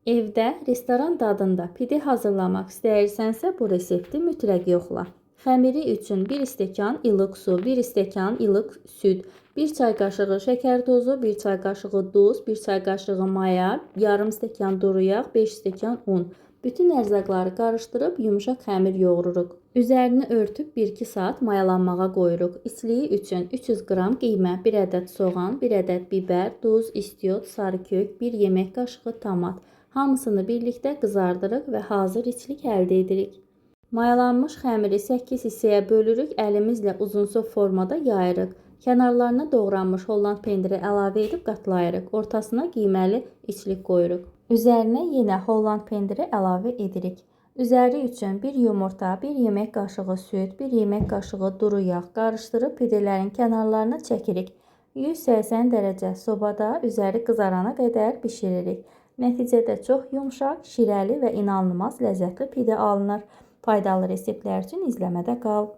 Evdə restoran dadında pide hazırlamaq istəyirsənsə, bu resepti mütləq yoxla. Xəmiri üçün 1 stəkan ilıq su, 1 stəkan ilıq süd, 1 çay qaşığı şəkər tozu, 1 çay qaşığı duz, 1 çay qaşığı maya, yarım stəkan duru yağ, 5 stəkan un. Bütün ərzaqları qarışdırıb yumuşaq xəmir yoğururuq. Üzərini örtüb 1-2 saat mayalanmağa qoyuruq. İçliyi üçün 300 qram qiymə, 1 ədəd soğan, 1 ədəd bibər, duz, istiot, sarı kök, 1 yemək qaşığı tomat. Hamısını birlikdə qızardırıq və hazır içlik əldə edirik. Mayalanmış xəmiri 8 hissəyə bölürük, əlimizlə uzunsov formada yayırıq. Kənarlarına doğranmış holland pendiri əlavə edib qatlayırıq. Ortasına qiyməli içlik qoyuruq. Üzərinə yenə holland pendiri əlavə edirik. Üzəri üçün 1 yumurta, 1 yemək qaşığı süd, 1 yemək qaşığı duru yağ qarışdırıb pidələrin kənarlarına çəkirik. 180 dərəcə sobada üzəri qızarana qədər bişiririk. Nəticədə çox yumşaq, şirəli və inanılmaz ləzzətli pide alınır. Faydalı reseptlər üçün izləmədə qal.